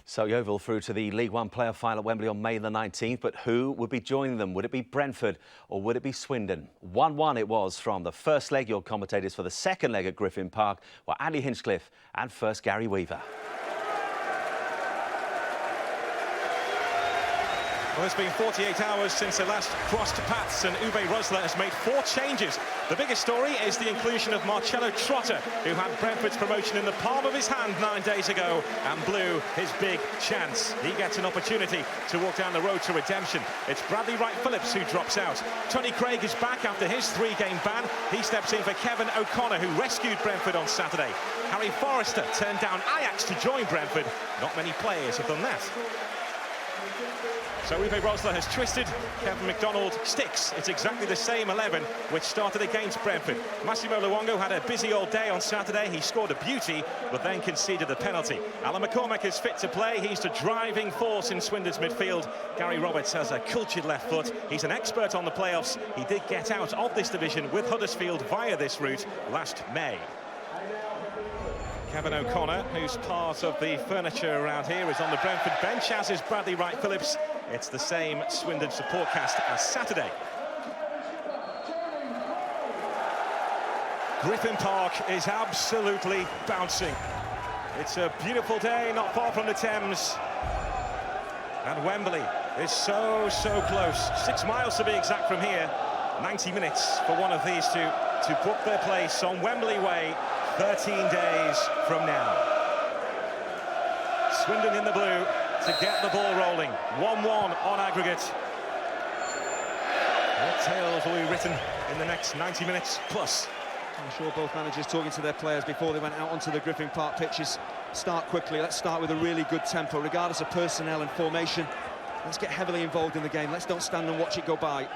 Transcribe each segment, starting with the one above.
So Yeovil through to the League One playoff final at Wembley on May the 19th, but who would be joining them? Would it be Brentford or would it be Swindon? 1-1 it was from the first leg. Your commentators for the second leg at Griffin Park were Andy Hinchcliffe and first Gary Weaver. Well, it's been 48 hours since they last crossed paths, and Uwe Rosler has made 4 changes. The biggest story is the inclusion of Marcelo Trotter, who had Brentford's promotion in the palm of his hand 9 days ago and blew his big chance. He gets an opportunity to walk down the road to redemption. It's Bradley Wright-Phillips who drops out. Tony Craig is back after his 3-game ban. He steps in for Kevin O'Connor, who rescued Brentford on Saturday. Harry Forrester turned down Ajax to join Brentford. Not many players have done that. So Uwe Rosler has twisted, Kevin McDonald sticks. It's exactly the same 11 which started against Brentford. Massimo Luongo had a busy old day on Saturday. He scored a beauty, but then conceded a penalty. Alan McCormack is fit to play. He's the driving force in Swindon's midfield. Gary Roberts has a cultured left foot. He's an expert on the playoffs. He did get out of this division with Huddersfield via this route last May. Kevin O'Connor, who's part of the furniture around here, is on the Brentford bench, as is Bradley Wright-Phillips. It's the same Swindon support cast as Saturday. Griffin Park is absolutely bouncing. It's a beautiful day, not far from the Thames. And Wembley is so close. 6 miles to be exact from here. 90 minutes for one of these two to book their place on Wembley Way 13 days from now. Swindon in the blue to get the ball rolling. 1-1 on aggregate. What tales will be written in the next 90 minutes plus? I'm sure both managers talking to their players before they went out onto the Griffin Park pitches. Start quickly. Let's start with a really good tempo, regardless of personnel and formation. Let's get heavily involved in the game. Let's don't stand and watch it go by.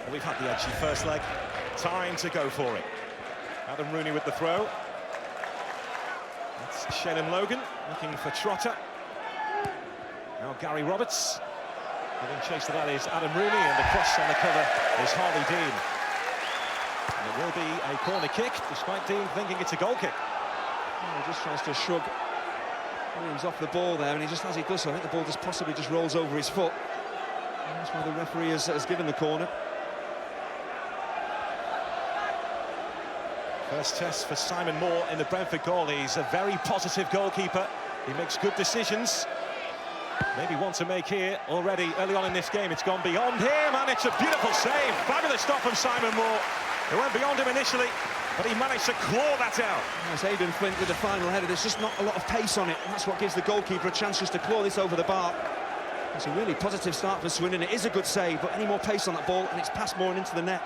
Well, we've had the edgy first leg. Time to go for it. Adam Rooney with the throw. That's Shannon Logan looking for Trotter. Now Gary Roberts. Giving chase to that is Adam Rooney, and the cross on the cover is Harley Dean. And it will be a corner kick, despite Dean thinking it's a goal kick. Oh, he just tries to shrug Williams off the ball there, and he just, as he does so, I think the ball just possibly just rolls over his foot. And that's why the referee has given the corner. First test for Simon Moore in the Brentford goal. He's a very positive goalkeeper. He makes good decisions. Maybe one to make here already early on in this game. It's gone beyond him, and it's a beautiful save. Fabulous stop from Simon Moore. It went beyond him initially, but he managed to claw that out. There's Aden Flint with the final header. There's just not a lot of pace on it, and that's what gives the goalkeeper a chance just to claw this over the bar. It's a really positive start for Swindon. It is a good save, but any more pace on that ball, and it's passed more and into the net.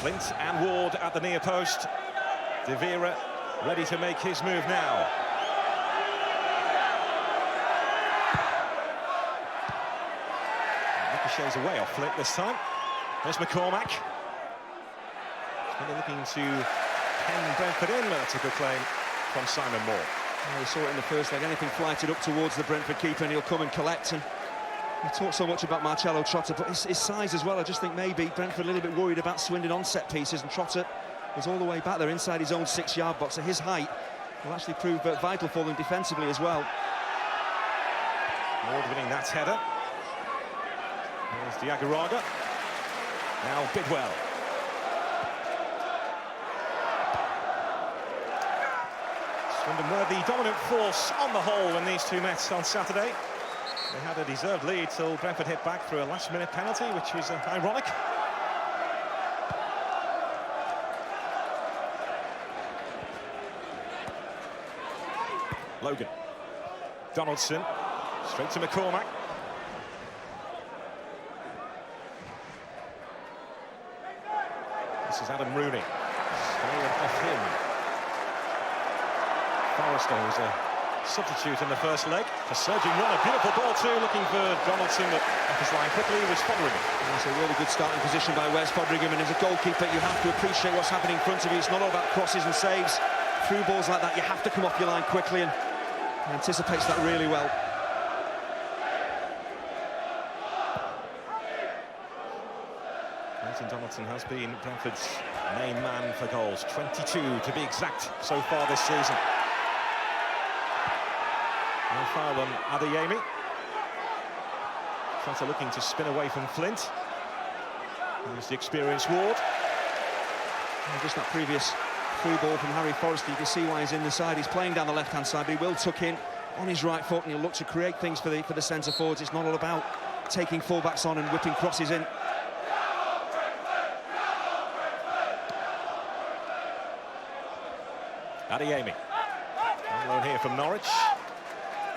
Flint and Ward at the near post. Devera ready to make his move now. Ricochets away off Flint this time. There's McCormack. They're looking to pen Brentford in, but that's a good claim from Simon Moore. Well, we saw it in the first leg. Anything flighted up towards the Brentford keeper, and he'll come and collect. And we talk so much about Marcelo Trotter, but his size as well. I just think maybe Brentford a little bit worried about Swindon on set pieces, and Trotter was all the way back there inside his own 6-yard box. So his height will actually prove vital for them defensively as well. Ward winning that header. There's Diagaraga. Now Bidwell. Swindon were the dominant force on the whole when these two met on Saturday. They had a deserved lead till Brentford hit back for a last-minute penalty, which was ironic. Logan. Donaldson. Straight to McCormack. This is Adam Rooney. Stolen off him. Forrester was a substitute in the first leg. A surging run, a beautiful ball too, looking for Donaldson, but off his line quickly was Foderingham. It's a really good starting position by Wes Foderingham, and as a goalkeeper you have to appreciate what's happening in front of you. It's not all about crosses and saves. Through balls like that you have to come off your line quickly, and he anticipates that really well. Martin Donaldson has been Brentford's main man for goals. 22 to be exact so far this season. No foul on Adeyemi. Trotter looking to spin away from Flint. Here's the experienced Ward. And just that previous free ball from Harry Forrester, you can see why he's in the side. He's playing down the left-hand side, but he will tuck in on his right foot, and he'll look to create things for the centre forwards. It's not all about taking fullbacks on and whipping crosses in. Adeyemi. On loan here from Norwich.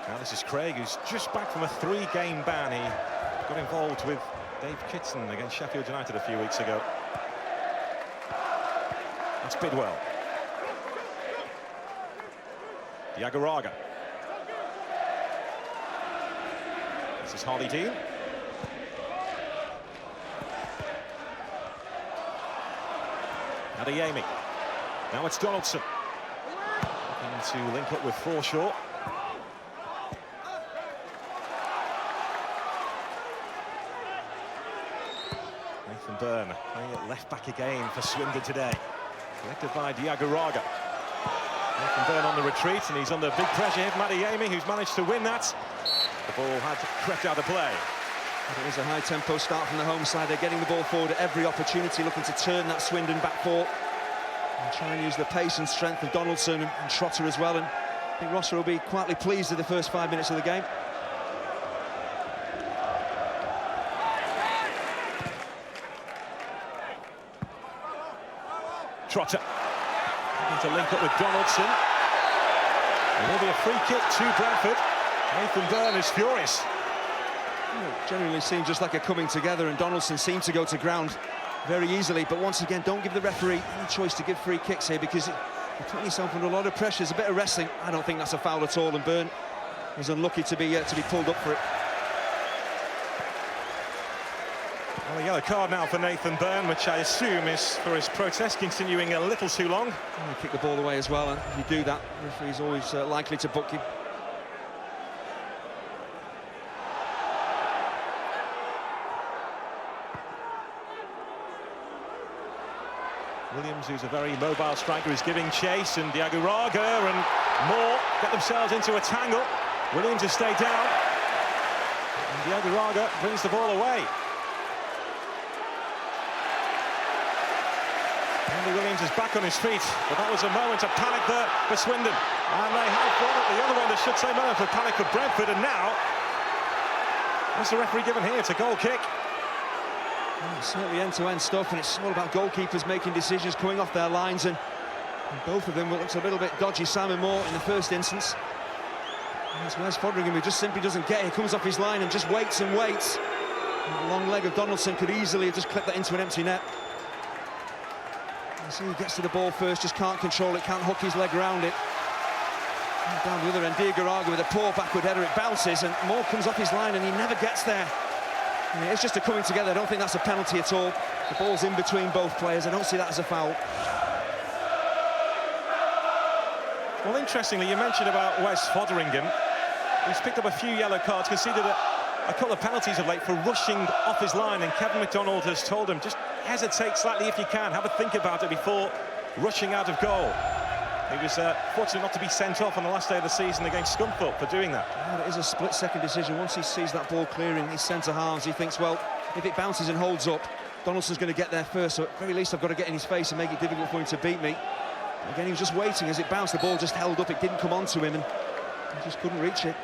Now this is Craig, who's just back from a 3-game ban. He got involved with Dave Kitson against Sheffield United a few weeks ago. That's Bidwell. Diagouraga. This is Harley Dean. Adeyemi. Now it's Donaldson. Looking to link up with Forshaw. Nathan Byrne playing at left back again for Swindon today. Collected by Diagouraga. Nathan Byrne on the retreat, and he's under big pressure here from Adeyemi, who's managed to win that. The ball had crept out of play. It is a high-tempo start from the home side. They're getting the ball forward at every opportunity, looking to turn that Swindon back four and try and use the pace and strength of Donaldson and Trotter as well. And I think Rossiter will be quietly pleased with the first 5 minutes of the game. Trotter looking to link up with Donaldson. There will be a free kick to Brentford. Nathan Byrne is furious. It generally seemed just like a coming together, and Donaldson seemed to go to ground very easily. But once again, don't give the referee any choice to give free kicks here, because you're putting yourself under a lot of pressure. There's a bit of wrestling. I don't think that's a foul at all, and Byrne is unlucky to be pulled up for it. Well, a yellow card now for Nathan Byrne, which I assume is for his protest continuing a little too long. And you kick the ball away as well, and if you do that, the referee's always likely to book you. Williams, who's a very mobile striker, is giving chase, and Diagouraga and Moore get themselves into a tangle. Williams has stayed down, and Diagouraga brings the ball away. Andy Williams is back on his feet, but that was a moment of panic there for Swindon. And they have one at the other end, I should say, moment of panic for Brentford, and now, what's the referee given here? It's a goal kick. Well, it's certainly end-to-end stuff, and it's all about goalkeepers making decisions, coming off their lines, and both of them looked a little bit dodgy. Simon Moore in the first instance. And it's Wes Foderingham who just simply doesn't get it. He comes off his line and just waits and waits. And the long leg of Donaldson could easily have just clipped that into an empty net. You see, he gets to the ball first, just can't control it, can't hook his leg around it. And down the other end, Diagouraga with a poor backward header, it bounces, and Moore comes off his line and he never gets there. I mean, it's just a coming together. I don't think that's a penalty at all. The ball's in between both players. I don't see that as a foul. Well, interestingly, you mentioned about Wes Foderingham. He's picked up a few yellow cards, conceded a couple of penalties of late for rushing off his line, and Kevin McDonald has told him, just hesitate slightly if you can, have a think about it before rushing out of goal. He was fortunate not to be sent off on the last day of the season against Scunthorpe for doing that. Well, it is a split-second decision. Once he sees that ball clearing his centre halves, he thinks, well, if it bounces and holds up, Donaldson's going to get there first, so at very least I've got to get in his face and make it difficult for him to beat me. Again, he was just waiting as it bounced. The ball just held up. It didn't come onto him, and he just couldn't reach it.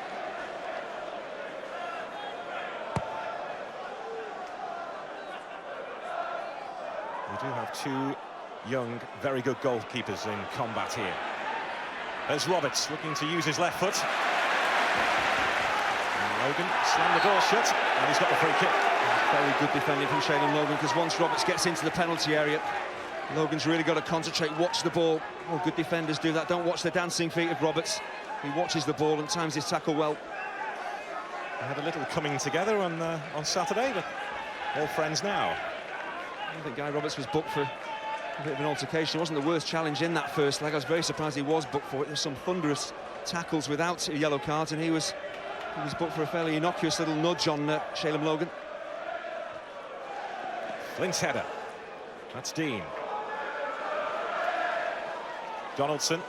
We do have two young, very good goalkeepers in combat here. There's Roberts looking to use his left foot. And Logan slammed the door shut, and he's got the free kick. Very good defending from Shaylen Logan, because once Roberts gets into the penalty area, Logan's really got to concentrate, watch the ball. Oh, good defenders do that. Don't watch the dancing feet of Roberts. He watches the ball and times his tackle well. They had a little coming together on Saturday, but all friends now. I think Guy Roberts was booked for a bit of an altercation. It wasn't the worst challenge in that first leg. I was very surprised he was booked for it. There's some thunderous tackles without yellow cards, and he was booked for a fairly innocuous little nudge on Shaylen Logan. Flint's header. That's Dean. Donaldson.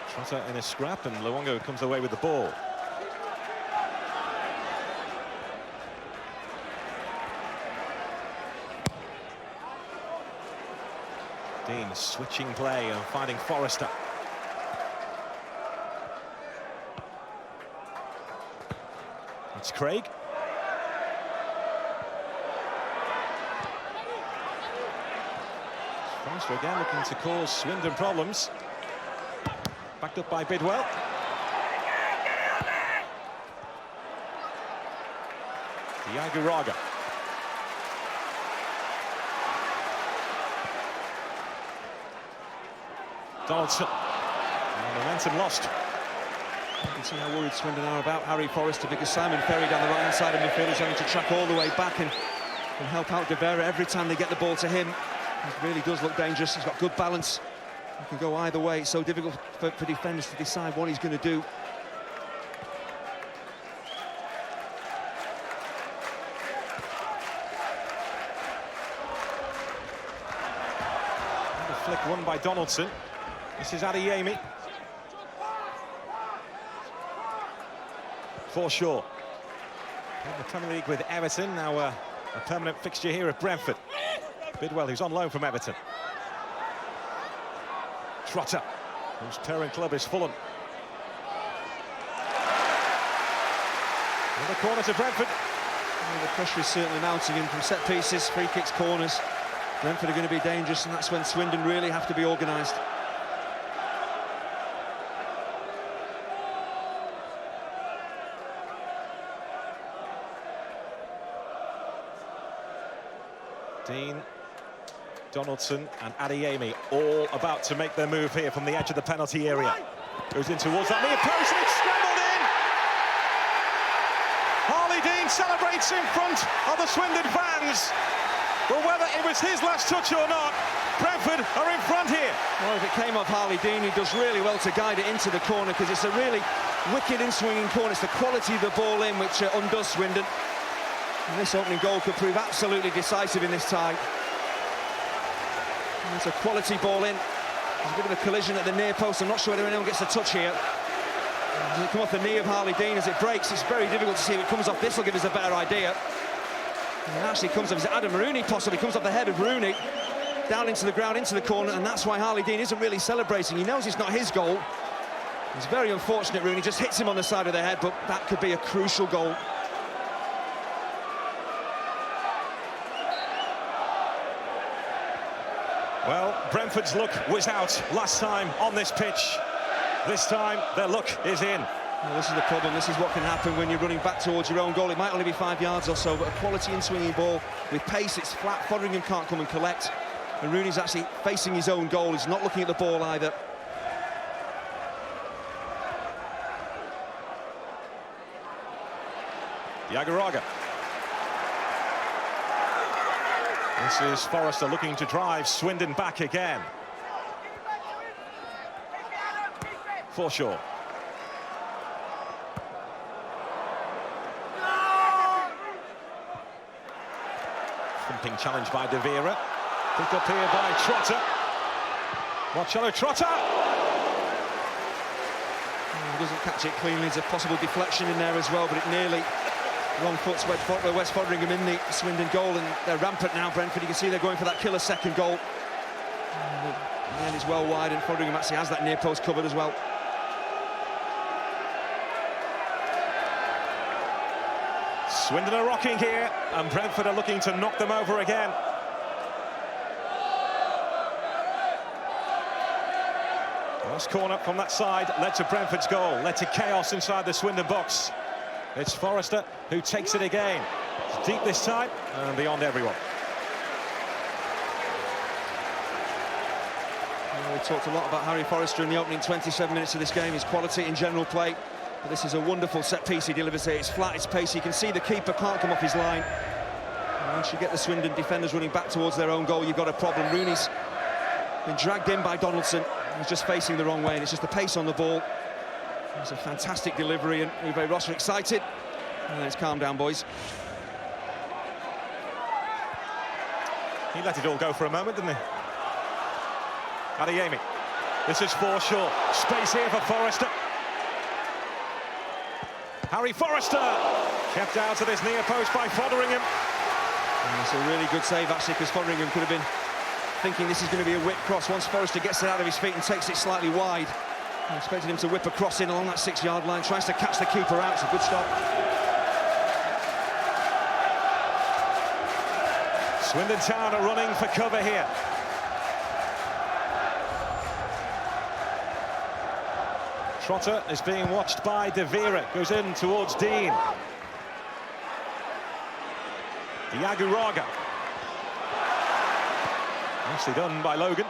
Trotter in a scrap, and Luongo comes away with the ball. Dean switching play and finding Forrester. It's Craig. Forrester again looking to cause Swindon problems. Backed up by Bidwell. Diaguraga. Donaldson. And momentum lost. You can see how worried Swindon are about Harry Forrester, because Simon Ferry down the right-hand side of midfield is having to track all the way back and help out Devera every time they get the ball to him. He really does look dangerous. He's got good balance. He can go either way. It's so difficult for defenders to decide what he's going to do. And a flick won by Donaldson. This is Adeyemi. Forshaw. In the Premier League with Everton, now a permanent fixture here at Brentford. Bidwell, who's on loan from Everton. Trotter, whose parent club is Fulham. Another corner to Brentford. The pressure is certainly mounting in from set pieces, free kicks, corners. Brentford are going to be dangerous, and that's when Swindon really have to be organised. Dean, Donaldson and Adeyemi all about to make their move here from the edge of the penalty area. Goes in towards that near post and it's scrambled in! Harley Dean celebrates in front of the Swindon fans. But whether it was his last touch or not, Brentford are in front here. Well, if it came off Harley Dean, he does really well to guide it into the corner, because it's a really wicked in-swinging corner. It's the quality of the ball in which undoes Swindon. And this opening goal could prove absolutely decisive in this tie. And it's a quality ball in. There's a bit of a collision at the near post. I'm not sure whether anyone gets a touch here. Does it come off the knee of Harley Dean as it breaks? It's very difficult to see if it comes off. This will give us a better idea. And it actually comes off. Is it Adam Rooney possibly? Comes off the head of Rooney. Down into the ground, into the corner. And that's why Harley Dean isn't really celebrating. He knows it's not his goal. It's very unfortunate, Rooney just hits him on the side of the head, but that could be a crucial goal. Well, Brentford's luck was out last time on this pitch. This time, their luck is in. Well, this is the problem. This is what can happen when you're running back towards your own goal. It might only be 5 yards or so, but a quality in-swinging ball with pace. It's flat. Fotheringham can't come and collect. And Rooney's actually facing his own goal. He's not looking at the ball either. Diaguraga. This is Forrester looking to drive Swindon back again. Forshaw. Thumping challenge by Devera. Picked up here by Trotter. Marcelo Trotter. He doesn't catch it cleanly. There's a possible deflection in there as well, but it nearly... Wrong foot's West Fotheringham in the Swindon goal, and they're rampant now, Brentford. You can see they're going for that killer second goal. And it's well wide, and Fotheringham actually has that near post covered as well. Swindon are rocking here, and Brentford are looking to knock them over again. Last corner from that side led to Brentford's goal, led to chaos inside the Swindon box. It's Forrester who takes it again. It's deep this time and beyond everyone. We talked a lot about Harry Forrester in the opening 27 minutes of this game, his quality in general play. But this is a wonderful set piece he delivers here. It's flat, it's pacey. You can see the keeper can't come off his line. And once you get the Swindon defenders running back towards their own goal, you've got a problem. Rooney's been dragged in by Donaldson. He's just facing the wrong way, and it's just the pace on the ball. It's a fantastic delivery, and Uwe Rosler excited. And it's calm down, boys. He let it all go for a moment, didn't he? Adeyemi. This is Forshaw. Space here for Forrester. Harry Forrester kept out at his near post by Fotheringham. And it's a really good save, actually, because Fotheringham could have been thinking this is going to be a whip cross. Once Forrester gets it out of his feet and takes it slightly wide, I expected him to whip a cross in along that 6-yard line, tries to catch the keeper out. It's a good stop. Swindon Town are running for cover here. Trotter is being watched by Devera, goes in towards Dean. Diaguraga. Nicely done by Logan.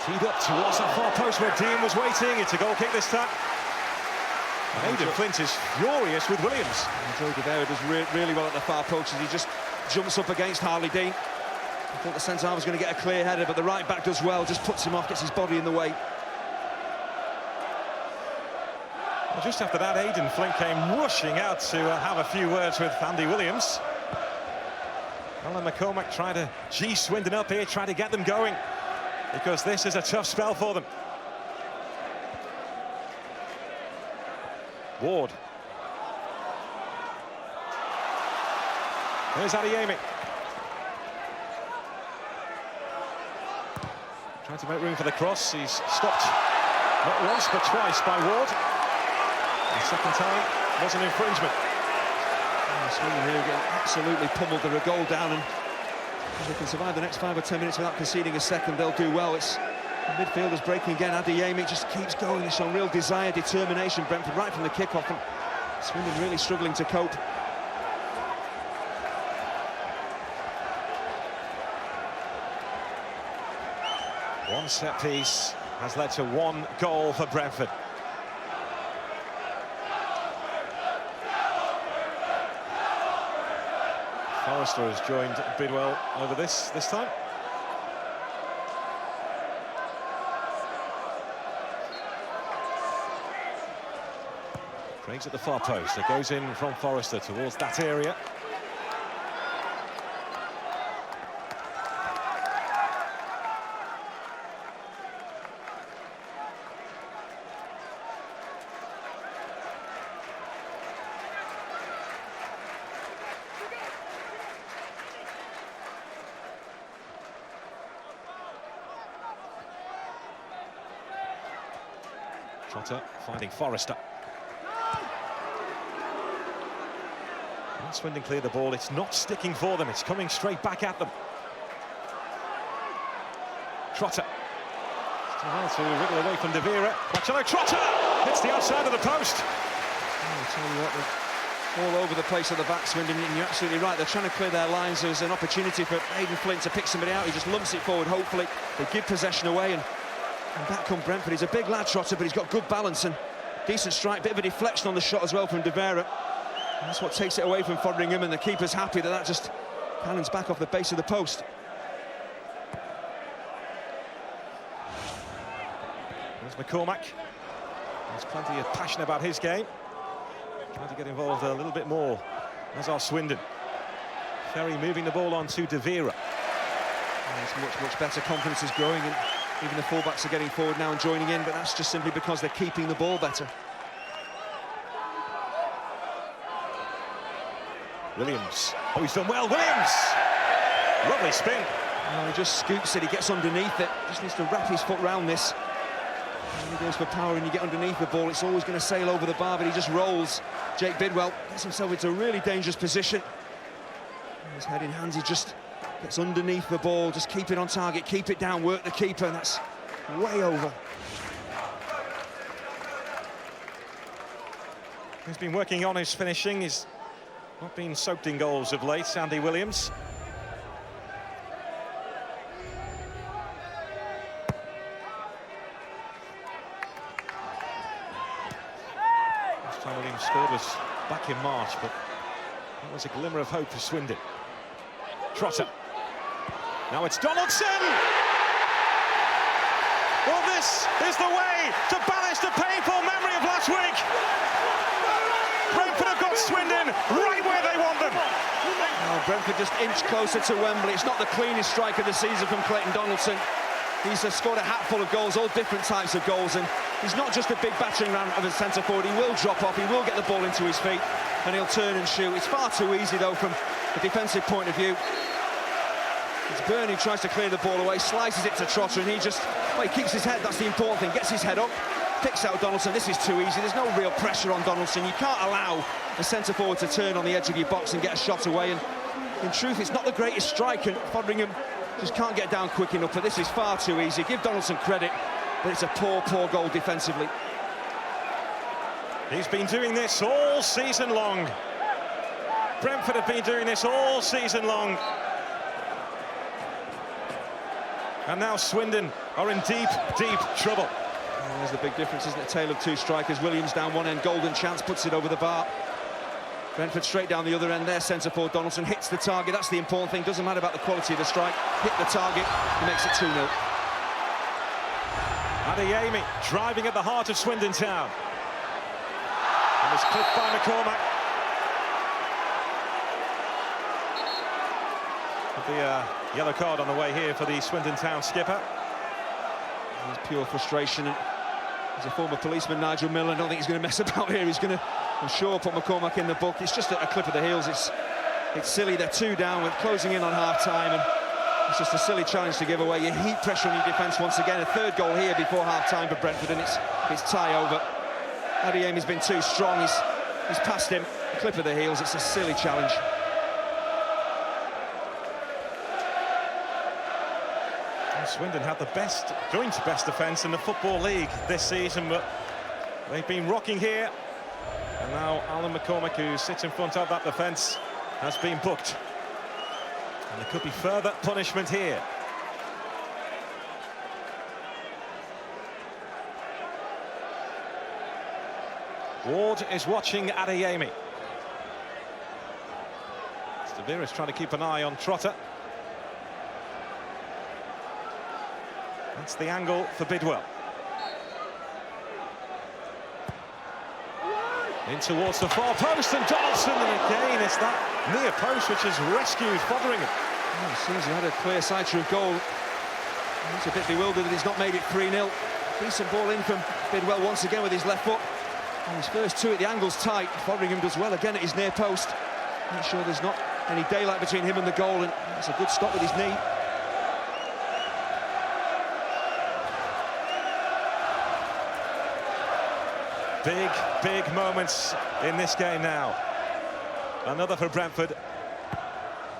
Teed up towards that far post where Dean was waiting. It's a goal kick this time. Aden Flint is furious with Williams. And Joe Devera does really well at the far post as he just jumps up against Harley Dean. I thought the centre-half was going to get a clear header, but the right back does well, just puts him off, gets his body in the way. Well, just after that, Aden Flint came rushing out to have a few words with Andy Williams. Alan McCormack tried to G Swindon up here, try to get them going, because this is a tough spell for them. Ward. There's Adeyemi. Trying to make room for the cross. He's stopped not once but twice by Ward. The second time was an infringement. Swindon really getting absolutely pummeled. They're a goal down, and if they can survive the next 5 or 10 minutes without conceding a second, they'll do well. It's the midfielders breaking again. Adeyemi just keeps going. It's on real desire, determination. Brentford right from the kick-off, and Swindon really struggling to cope. One set piece has led to 1 goal for Brentford. Forrester has joined Bidwell over this time. Craig's at the far post. It goes in from Forrester towards that area. Trotter finding Forrester. And Swindon cleared the ball. It's not sticking for them. It's coming straight back at them. Trotter. Still to wriggle away from Devera. Marcelo Trotter hits the outside of the post. I'll tell you what, they're all over the place at the back, Swindon, and you're absolutely right. They're trying to clear their lines. There's an opportunity for Aden Flint to pick somebody out. He just lumps it forward, hopefully. They give possession away, and back come Brentford. He's a big lad, Trotter, but he's got good balance and decent strike. Bit of a deflection on the shot as well from Devera. And that's what takes it away from Fotheringham, and the keeper's happy that just cannons back off the base of the post. There's McCormack. There's plenty of passion about his game. Trying to get involved a little bit more, as are Swindon. Ferry moving the ball on to Devera. It's much better. Confidence is growing, and even the fullbacks are getting forward now and joining in, but that's just simply because they're keeping the ball better. Williams. Oh, he's done well. Williams! Lovely spin. He just scoops it, he gets underneath it. Just needs to wrap his foot round this. When he goes for power and you get underneath the ball, it's always going to sail over the bar, but he just rolls. Jake Bidwell gets himself into a really dangerous position. And his head in hands, he just gets underneath the ball. Just keep it on target, keep it down, work the keeper, and that's way over. He's been working on his finishing. He's not been soaked in goals of late, Andy Williams. Last time Williams scored was back in March, but that was a glimmer of hope for Swindon. Trotter. Now it's Donaldson! Well, this is the way to banish the painful memory of last week. Brentford have got Swindon right where they want them. Oh, Brentford just inched closer to Wembley. It's not the cleanest strike of the season from Clayton Donaldson. He's scored a hatful of goals, all different types of goals, and he's not just a big battering ram of a centre forward. He will drop off, he will get the ball into his feet, and he'll turn and shoot. It's far too easy, though, from a defensive point of view. It's Byrne who tries to clear the ball away, slices it to Trotter, and he keeps his head. That's the important thing. Gets his head up, picks out Donaldson. This is too easy. There's no real pressure on Donaldson. You can't allow a centre forward to turn on the edge of your box and get a shot away. And in truth, it's not the greatest strike, and Foderingham just can't get down quick enough. But this is far too easy. Give Donaldson credit, but it's a poor goal defensively. He's been doing this all season long. Brentford have been doing this all season long. And now Swindon are in deep trouble. And there's the big difference, isn't it? Tale of two strikers. Williams down one end, golden chance, puts it over the bar. Brentford straight down the other end. Their centre forward Donaldson hits the target. That's the important thing. Doesn't matter about the quality of the strike. Hit the target. He makes it 2-0. Adeyemi driving at the heart of Swindon Town. And it's clipped by McCormack. Could be a yellow card on the way here for the Swindon Town skipper. It's pure frustration. And as a former policeman, Nigel Miller, I don't think he's going to mess about here. He's going to, I'm sure, put McCormack in the book. It's just a clip of the heels. It's silly. They're 2 down. We're closing in on half-time, and it's just a silly challenge to give away. You heap pressure on your defence once again. A third goal here before half-time for Brentford, and it's tie over. Adeyemi's been too strong. He's passed him. A clip of the heels. It's a silly challenge. Swindon had the joint best defence in the Football League this season, but they've been rocking here. And now Alan McCormack, who sits in front of that defence, has been booked. And there could be further punishment here. Ward is watching Adeyemi. Devera's trying to keep an eye on Trotter. That's the angle for Bidwell. In towards the far post, and Donaldson, and again it's that near post which has rescued Foderingham. Oh, as soon as he had a clear sight of goal, he's a bit bewildered that he's not made it 3-0. Decent ball in from Bidwell once again with his left foot. And his first two at the angle's tight. Foderingham does well again at his near post. Make sure there's not any daylight between him and the goal, and it's a good stop with his knee. Big moments in this game now. Another for Brentford,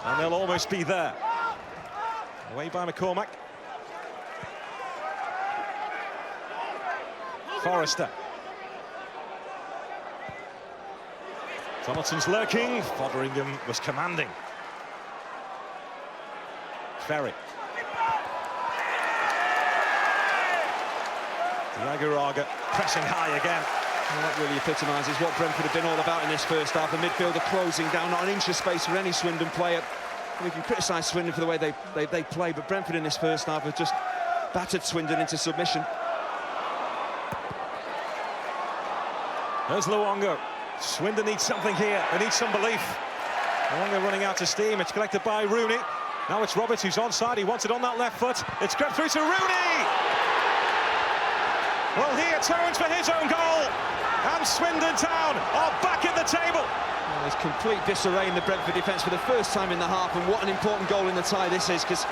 and they'll almost be there. Away by McCormack. Forrester. Donaldson's lurking. Foderingham was commanding. Ferry. Diagaraga pressing high again. Well, that really epitomises what Brentford have been all about in this first half. The midfielder closing down, not an inch of space for any Swindon player. We can criticise Swindon for the way they play, but Brentford in this first half have just battered Swindon into submission. There's Luongo. Swindon needs something here. They need some belief. Luongo running out of steam. It's collected by Rooney. Now it's Roberts who's onside. He wants it on that left foot. It's crept through to Rooney. Well, he atones for his own goal. And Swindon Town are back in the table. Well, there's complete disarray in the Brentford defence for the first time in the half, and what an important goal in the tie this is, because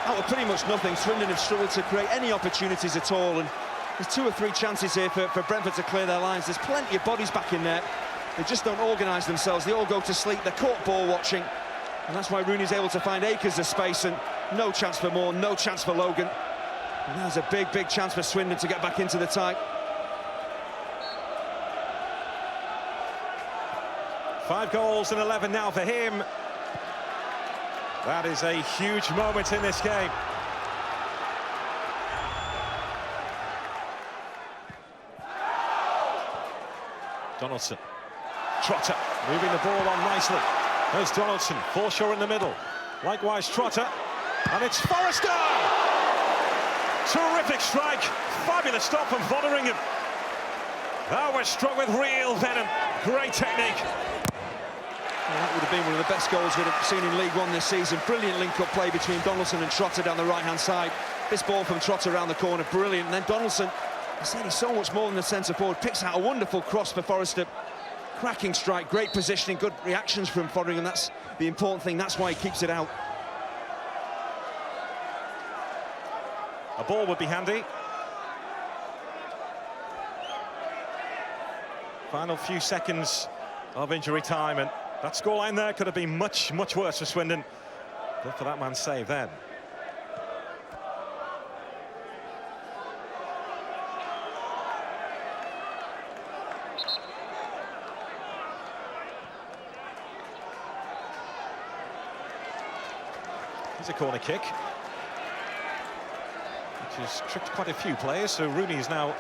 out of pretty much nothing, Swindon have struggled to create any opportunities at all, and there's 2 or 3 chances here for Brentford to clear their lines. There's plenty of bodies back in there. They just don't organise themselves. They all go to sleep. They're caught ball watching, and that's why Rooney's able to find acres of space, and no chance for Moore, no chance for Logan. And there's a big chance for Swindon to get back into the tie. 5 goals and 11 now for him. That is a huge moment in this game. Donaldson. Trotter moving the ball on nicely. There's Donaldson, Forshaw in the middle. Likewise Trotter, and it's Forrester! Terrific strike. Fabulous stop from Fotheringham. That was struck with real venom. Great technique. Well, that would have been one of the best goals we'd have seen in League One this season. Brilliant link-up play between Donaldson and Trotter down the right-hand side. This ball from Trotter around the corner, brilliant. And then Donaldson, he's so much more than a centre-forward, picks out a wonderful cross for Forrester. Cracking strike, great positioning, good reactions from Fotheringham. That's the important thing, that's why he keeps it out. A ball would be handy. Final few seconds of injury time, and that scoreline there could have been much, much worse for Swindon. But for that man's save then. Here's a corner kick, which has tricked quite a few players, so Rooney is now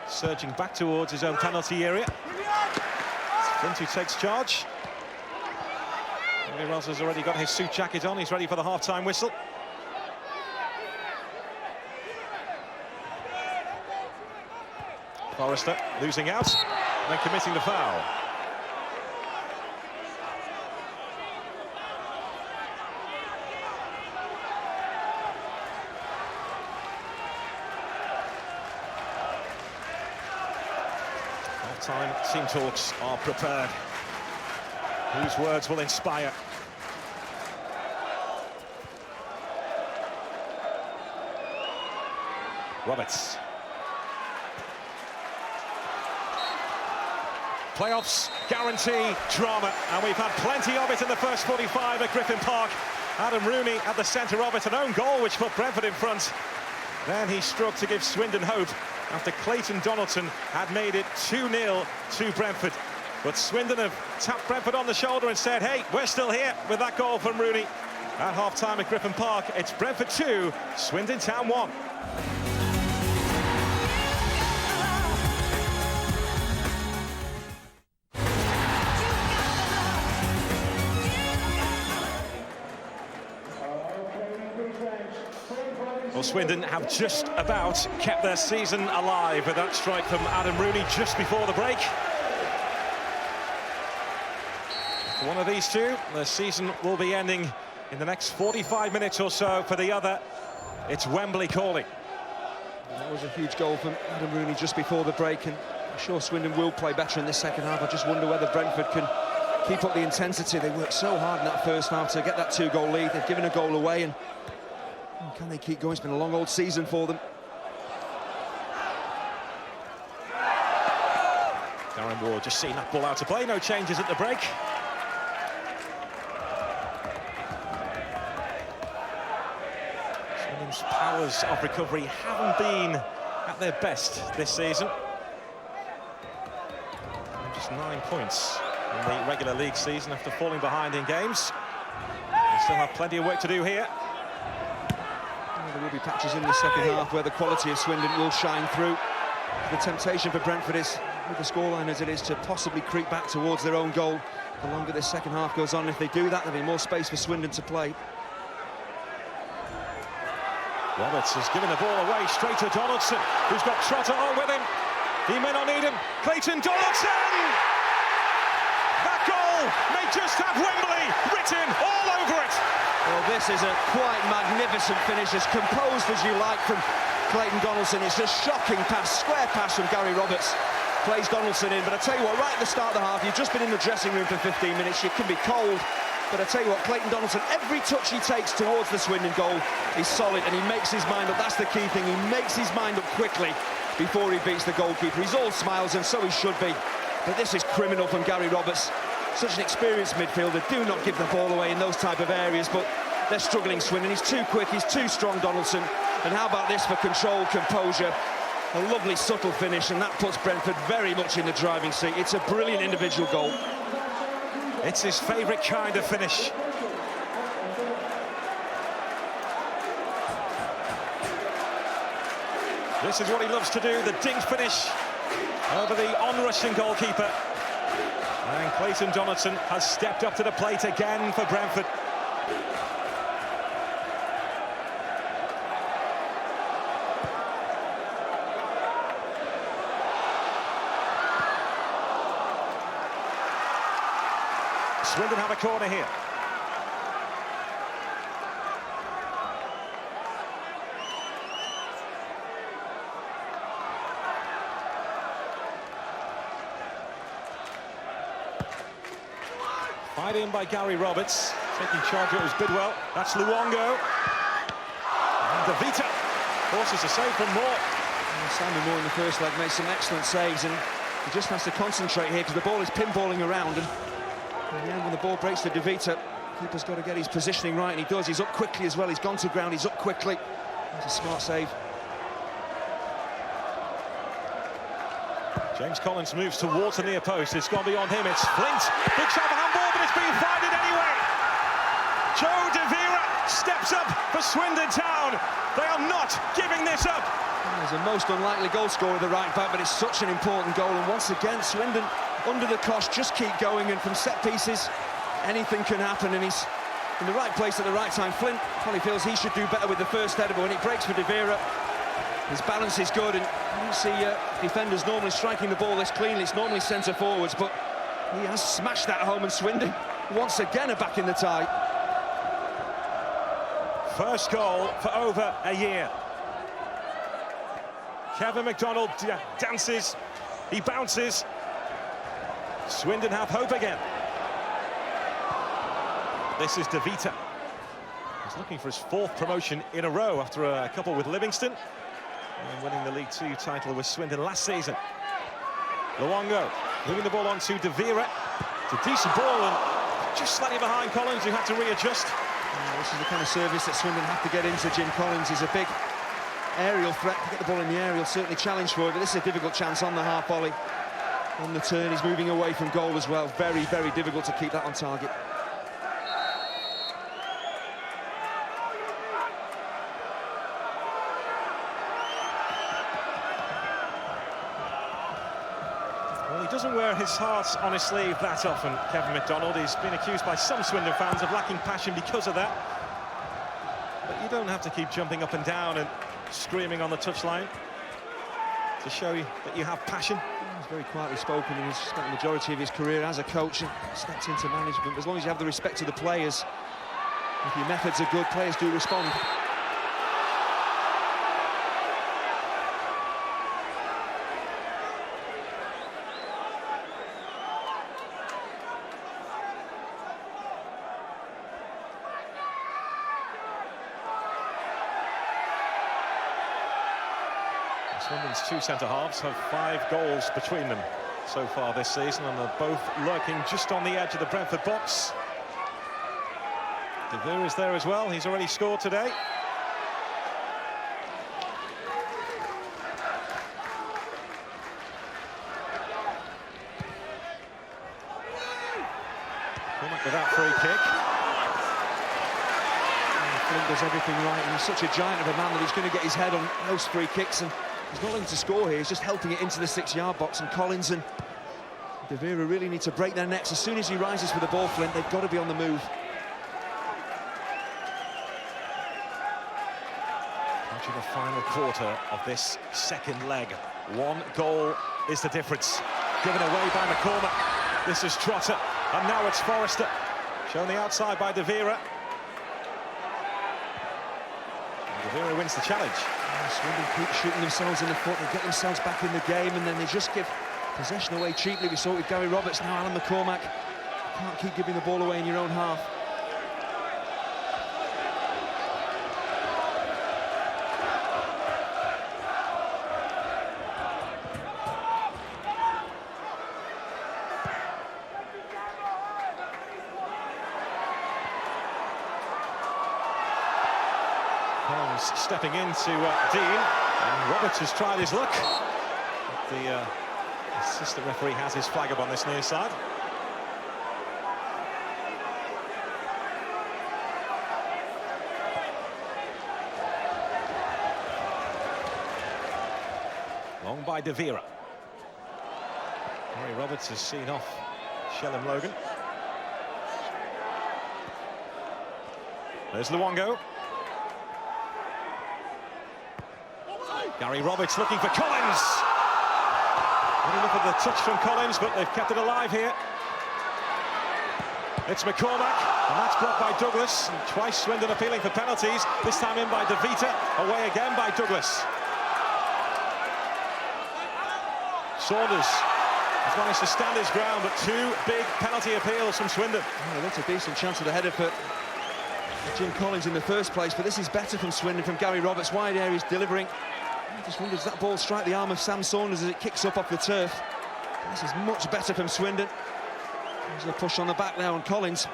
surging back towards his own penalty area. It's Flint who takes charge. Ross has already got his suit jacket on, he's ready for the half-time whistle. Forrester losing out, and then committing the foul. Half-time team talks are prepared. Whose words will inspire? Roberts. Playoffs guarantee drama, and we've had plenty of it in the first 45 at Griffin Park. Adam Rooney at the centre of it, an own goal which put Brentford in front. Then he struck to give Swindon hope after Clayton Donaldson had made it 2-0 to Brentford. But Swindon have tapped Brentford on the shoulder and said, hey, we're still here, with that goal from Rooney. At half-time at Griffin Park, it's Brentford 2, Swindon Town 1. Well, Swindon have just about kept their season alive with that strike from Adam Rooney just before the break. For one of these two, the season will be ending in the next 45 minutes or so. For the other, it's Wembley calling. That was a huge goal from Adam Rooney just before the break, and I'm sure Swindon will play better in this second half. I just wonder whether Brentford can keep up the intensity. They worked so hard in that first half to get that 2-goal lead. They've given a goal away, and can they keep going? It's been a long old season for them. Darren Ward just seeing that ball out of play. No changes at the break. Swindon's powers of recovery haven't been at their best this season. And just 9 points in the regular league season after falling behind in games. They still have plenty of work to do here. There will be patches in the second half where the quality of Swindon will shine through. The temptation for Brentford is, with the scoreline as it is, to possibly creep back towards their own goal. The longer this second half goes on, if they do that, there'll be more space for Swindon to play. Roberts has given the ball away straight to Donaldson, who's got Trotter on with him. He may not need him. Clayton Donaldson! That goal may just have Wembley written all over it. Well, this is a quite magnificent finish, as composed as you like from Clayton Donaldson. It's a shocking pass, square pass from Gary Roberts. Plays Donaldson in, but I tell you what, right at the start of the half, you've just been in the dressing room for 15 minutes, you can be cold. But I tell you what, Clayton Donaldson, every touch he takes towards the Swindon goal is solid, and he makes his mind up. That's the key thing, he makes his mind up quickly before he beats the goalkeeper. He's all smiles, and so he should be. But this is criminal from Gary Roberts. Such an experienced midfielder. Do not give the ball away in those type of areas, but they're struggling, Swindon. He's too quick, he's too strong, Donaldson. And how about this for control, composure? A lovely, subtle finish, and that puts Brentford very much in the driving seat. It's a brilliant individual goal. It's his favourite kind of finish. This is what he loves to do, the dink finish over the on-rushing goalkeeper. And Clayton Donaldson has stepped up to the plate again for Brentford. Swindon have a corner here. Fired in by Gary Roberts. Taking charge, it was Bidwell. That's Luongo. And Devera forces a save from Moore. Simon Moore in the first leg made some excellent saves, and he just has to concentrate here because the ball is pinballing around, and in the end, when the ball breaks to Devera, keeper's got to get his positioning right, and he does. He's up quickly as well. He's gone to ground. He's up quickly. That's a smart save. James Collins moves towards the near post. It's gone beyond him. It's Flint. Big shot of a handball, but it's being fired in anyway. Joe Devera steps up for Swindon Town. They are not giving this up. He's a most unlikely goal scorer, the right back, but it's such an important goal. And once again, Swindon under the cosh, just keep going, and from set pieces, anything can happen. And he's in the right place at the right time. Flint probably feels he should do better with the first header, but when it breaks for Devera, his balance is good, and you don't see defenders normally striking the ball this cleanly. It's normally centre forwards, but he has smashed that home, and Swindon once again are back in the tie. First goal for over a year. Kevin McDonald dances, he bounces. Swindon have hope again. This is Devera. He's looking for his 4th promotion in a row after a couple with Livingston and winning the League 2 title with Swindon last season. Luongo moving the ball on to Devera. It's a decent ball, and just slightly behind Collins, who had to readjust. This is the kind of service that Swindon have to get into. Jim Collins is a big aerial threat. To get the ball in the area, certainly challenge for it, but this is a difficult chance on the half volley. On the turn, he's moving away from goal as well. Very, very difficult to keep that on target. Well, he doesn't wear his heart on his sleeve that often, Kevin McDonald. He's been accused by some Swindon fans of lacking passion because of that. But you don't have to keep jumping up and down and screaming on the touchline to show you that you have passion. He's very quietly spoken, and he's spent the majority of his career as a coach and stepped into management. As long as you have the respect of the players, if your methods are good, players do respond. Swindon's 2 centre-halves have 5 goals between them so far this season, and they're both lurking just on the edge of the Brentford box. Devera is there as well. He's already scored today. Come up with that free kick. Flint does everything right, and he's such a giant of a man that he's going to get his head on those free kicks, and he's not looking to score here. He's just helping it into the 6-yard box, and Collins and Devera really need to break their necks. As soon as he rises for the ball, Flint, they've got to be on the move. Approaching the final quarter of this second leg. 1 goal is the difference. Given away by McCormack. This is Trotter, and now it's Forrester. Shown the outside by Devera. Devera wins the challenge. Swindon keep shooting themselves in the foot. They get themselves back in the game, and then they just give possession away cheaply. We saw it with Gary Roberts, now Alan McCormack. You can't keep giving the ball away in your own half. Collins stepping into Dean, and Roberts has tried his luck. The assistant referee has his flag up on this near side. Long by Devera. Gary Roberts has seen off Shellam Logan. There's Luongo. Gary Roberts looking for Collins. Not enough of the touch from Collins, but they've kept it alive here. It's McCormack, and that's blocked by Douglas. And twice Swindon appealing for penalties, this time in by Devera, away again by Douglas. Saunders has managed to stand his ground, but two big penalty appeals from Swindon. Oh, that's a decent chance of the header for Jim Collins in the first place, but this is better from Swindon, from Gary Roberts. Wide areas delivering. I just wonder, does that ball strike the arm of Sam Saunders as it kicks up off the turf? This is much better from Swindon. There's a push on the back there on Collins.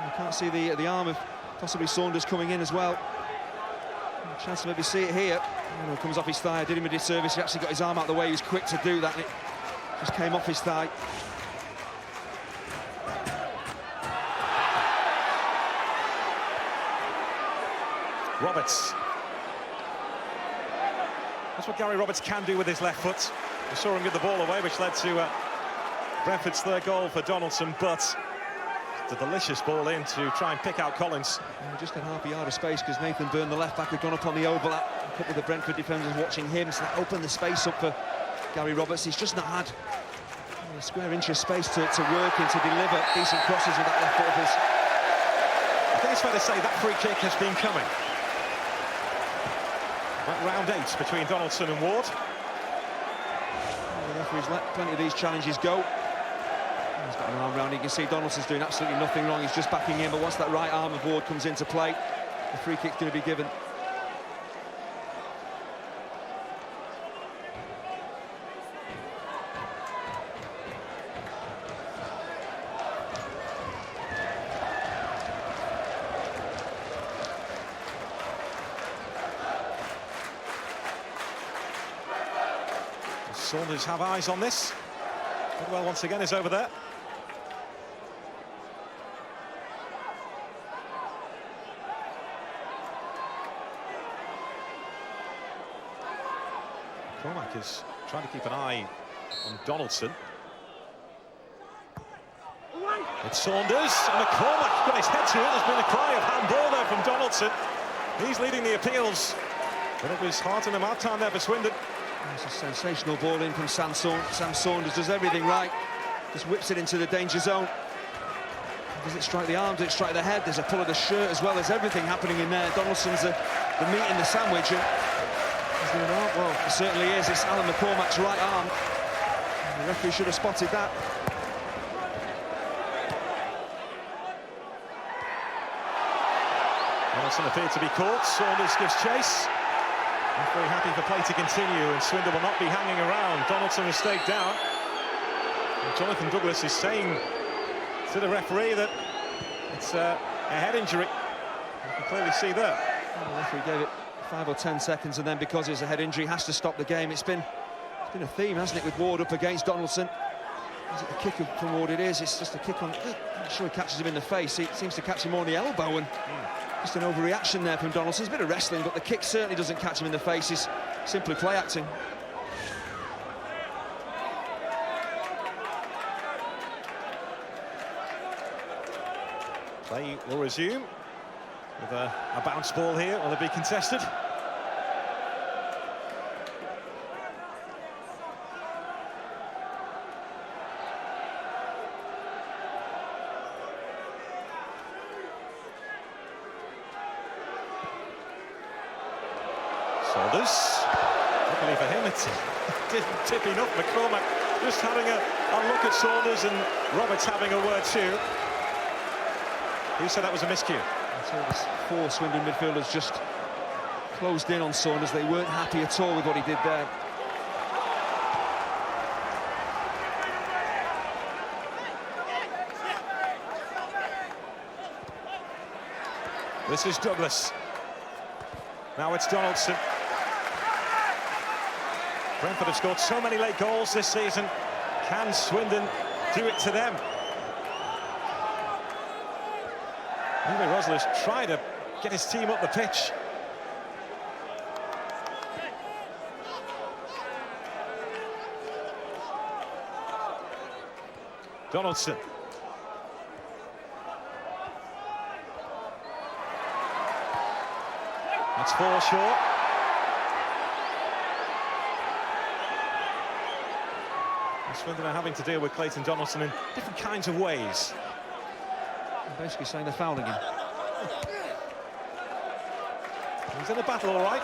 You can't see the arm of possibly Saunders coming in as well. A chance to maybe see it here. Oh, comes off his thigh. Did him a disservice. He actually got his arm out of the way. He was quick to do that, and it just came off his thigh. Roberts. That's what Gary Roberts can do with his left foot. We saw him give the ball away, which led to Brentford's third goal for Donaldson, but the delicious ball in to try and pick out Collins. And just had half a yard of space because Nathan Byrne, the left back, had gone up on the overlap. A couple of the Brentford defenders watching him, so that opened the space up for Gary Roberts. He's just not had a square inch of space to work and to deliver decent crosses with that left foot of his. I think it's fair to say that free kick has been coming. Round 8 between Donaldson and Ward. The referee's let plenty of these challenges go. He's got an arm round. You can see Donaldson's doing absolutely nothing wrong. He's just backing in, but once that right arm of Ward comes into play, the free kick's going to be given. Saunders have eyes on this. Goodwell once again is over there. Cormac is trying to keep an eye on Donaldson. It's Saunders, and McCormack got his head to it. There's been a cry of handball there from Donaldson. He's leading the appeals, but it was hard in the mouth time there for Swindon. It's a sensational ball in from Sam Saunders. Does everything right. Just whips it into the danger zone. Does it strike the arm? Does it strike the head? There's a pull of the shirt as well. There's everything happening in there. Donaldson's the meat in the sandwich. And is there an arm? Well, it certainly is. It's Alan McCormack's right arm. And the referee should have spotted that. Donaldson appeared to be caught. Saunders gives chase. Not very happy for play to continue, and Swindon will not be hanging around. Donaldson was staked down. And Jonathan Douglas is saying to the referee that it's a head injury. You can clearly see that. Well, the referee gave it 5 or 10 seconds, and then because it's a head injury, has to stop the game. It's been a theme, hasn't it, with Ward up against Donaldson? Is it the kick from Ward? It is. It's just a kick on. I'm sure he catches him in the face. He seems to catch him more on the elbow, and just an overreaction there from Donaldson. It's a bit of wrestling, but the kick certainly doesn't catch him in the face. He's simply play acting. Play will resume with a bounce ball here. Will it be contested? Saunders. Luckily for him, it didn't tip enough. McCormack just having a look at Saunders, and Roberts having a word too. Who said that was a miscue? So 4 Swindon midfielders just closed in on Saunders. They weren't happy at all with what he did there. This is Douglas. Now it's Donaldson. Brentford have scored so many late goals this season. Can Swindon do it to them? Uwe Rosler's trying to get his team up the pitch. Donaldson. That's 4 short. And Swindon are having to deal with Clayton Donaldson in different kinds of ways. basically saying they're fouling him. He's in a battle, all right.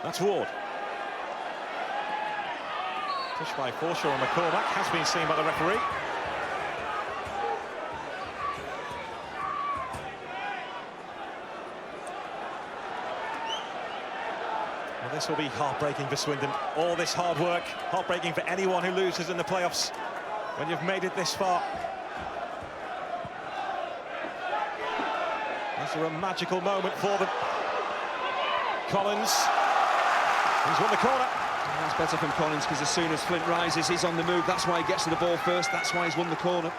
That's Ward. Push by Forshaw on McCormack, has been seen by the referee. Well, this will be heartbreaking for Swindon. All this hard work, heartbreaking for anyone who loses in the playoffs when you've made it this far. This is a magical moment for them. Collins, he's won the corner. That's better from Collins, because as soon as Flint rises, he's on the move. That's why he gets to the ball first. That's why he's won the corner.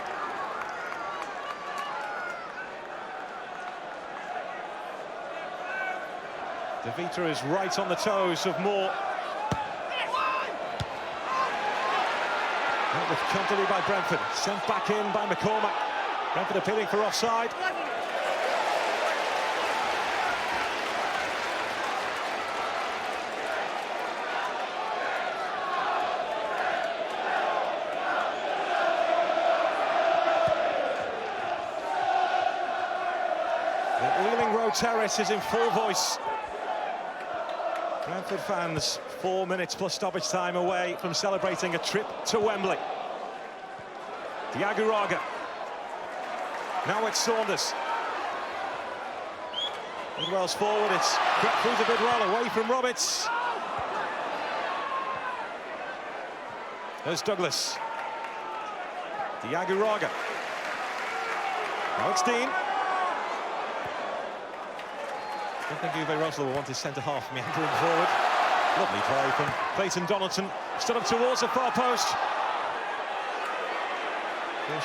Devera is right on the toes of Moore. That was comfortably by Brentford. Sent back in by McCormack. Brentford appealing for offside. The Ealing Road Terrace is in full voice. Brentford fans 4 minutes plus stoppage time away from celebrating a trip to Wembley. Diaguraga. Now it's Saunders. Woodwell's forward, it's crept through the bid well, away from Roberts. There's Douglas. Diaguraga. Now it's Dean. I don't think Uwe Rosler will want his centre-half meandering forward. Lovely play from Clayton Donaldson. Stood up towards the far post.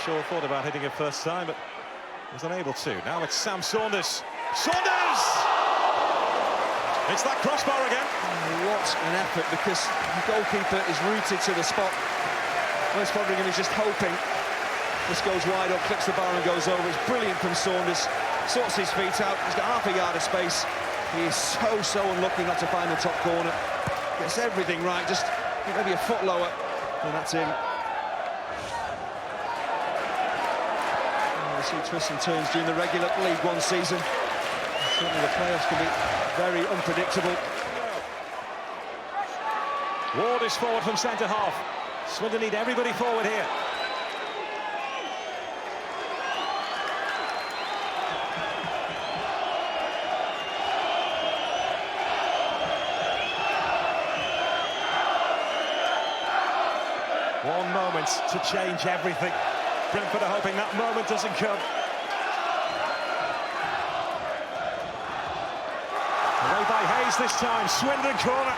Shaw thought about hitting it first time, but was unable to. Now it's Sam Saunders. Saunders! It's that crossbar again. What an effort, because the goalkeeper is rooted to the spot. Wes Foderingham is just hoping this goes wide up, clips the bar and goes over. It's brilliant from Saunders. Sorts his feet out, he's got half a yard of space. He is so unlucky not to find the top corner. Gets everything right, just maybe a foot lower, and that's in. We see twists and turns during the regular League One season. Certainly the playoffs can be very unpredictable. Ward is forward from centre-half. Swindon need everybody forward here. One moment to change everything. Brentford are hoping that moment doesn't come. Away by Hayes this time, Swindon corner.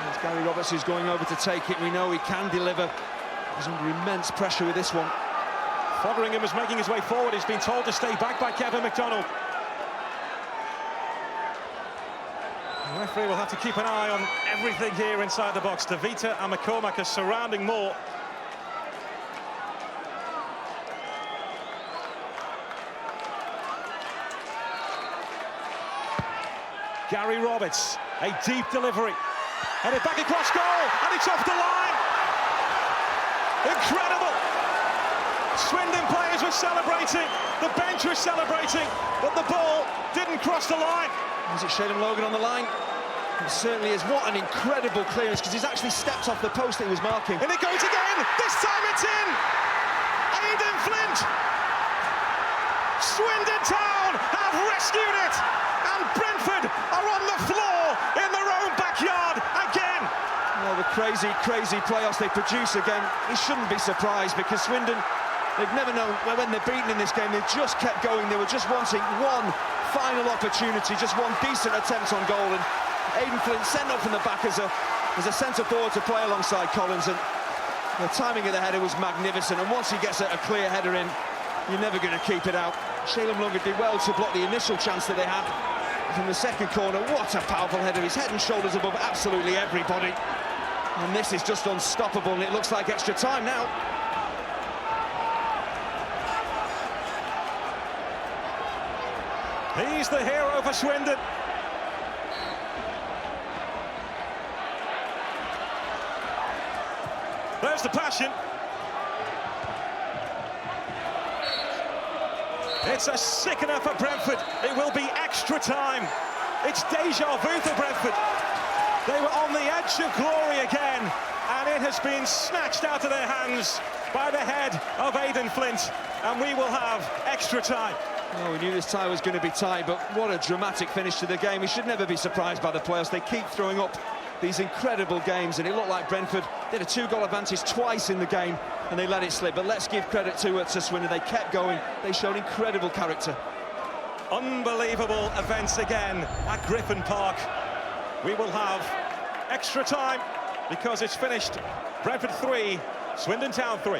It's Gary Roberts who's going over to take it. We know he can deliver. He's under immense pressure with this one. Foderingham is making his way forward. He's been told to stay back by Kevin McDonald. The referee will have to keep an eye on everything here inside the box. Devera and McCormack are surrounding Moore. Gary Roberts, a deep delivery. And it back across goal, and it's off the line. Incredible. Swindon players were celebrating, the bench was celebrating, but the ball didn't cross the line. Is it Shaylam Logan on the line? It certainly is. What an incredible clearance, because he's actually stepped off the post that he was marking. And it goes again. This time it's in. Aden Flint. Swindon Town have rescued it. And Brentford are on the floor in their own backyard again. Well, the crazy playoffs they produce again. He shouldn't be surprised, because Swindon, they've never known when they're beaten in this game. They've just kept going. They were just wanting one final opportunity, just one decent attempt on goal, and Aden Flint sent up from the back as a centre forward to play alongside Collins, and the timing of the header was magnificent. And once he gets a clear header in, you're never going to keep it out. Shaylam Logan did well to block the initial chance that they had from the second corner. What a powerful header! He's head and shoulders above absolutely everybody, and this is just unstoppable. And it looks like extra time now. He's the hero for Swindon. There's the passion. It's a sickener for Brentford. It will be extra time. It's deja vu for Brentford. They were on the edge of glory again, and it has been snatched out of their hands by the head of Aden Flint, and we will have extra time. Well, we knew this tie was going to be tight, but what a dramatic finish to the game. We should never be surprised by the players. They keep throwing up these incredible games, and it looked like Brentford did a 2-goal advantage twice in the game, and they let it slip. But let's give credit to Swindon. They kept going. They showed incredible character. Unbelievable events again at Griffin Park. We will have extra time because it's finished. Brentford 3, Swindon Town 3.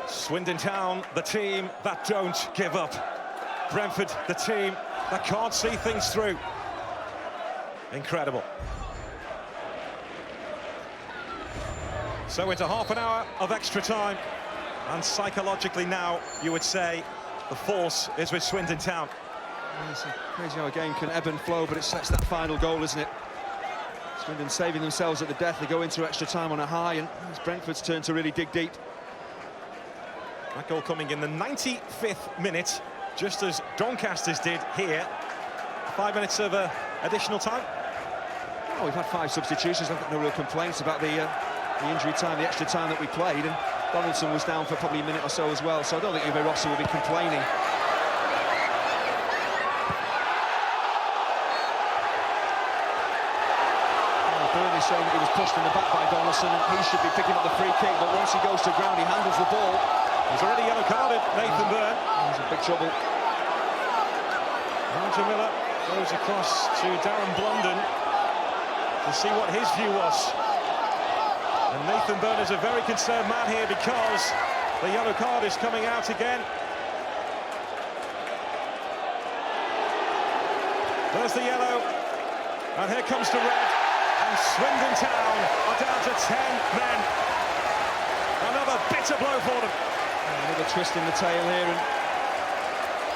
Swindon Town, the team that don't give up. Brentford, the team that can't see things through. Incredible. So into half an hour of extra time, and psychologically now, you would say, the force is with Swindon Town. It's crazy how a game can ebb and flow, but it sets that final goal, isn't it? Swindon saving themselves at the death. They go into extra time on a high, and it's Brentford's turn to really dig deep. That goal coming in the 95th minute, just as Doncaster's did here. 5 minutes of additional time. Oh, we've had 5 substitutions. I've got no real complaints about the injury time, the extra time that we played, and Donaldson was down for probably a minute or so as well, so I don't think Uwe Rosser will be complaining. Byrne is saying that he was pushed in the back by Donaldson, and he should be picking up the free kick, but once he goes to ground, he handles the ball. He's already yellow carded, Nathan Byrne. He's in big trouble. Roger Miller goes across to Darren Blunden to see what his view was. And Nathan Byrne is a very concerned man here because the yellow card is coming out again. There's the yellow, and here comes the red, and Swindon Town are down to 10 men. Another bitter blow for them. Another twist in the tail here, and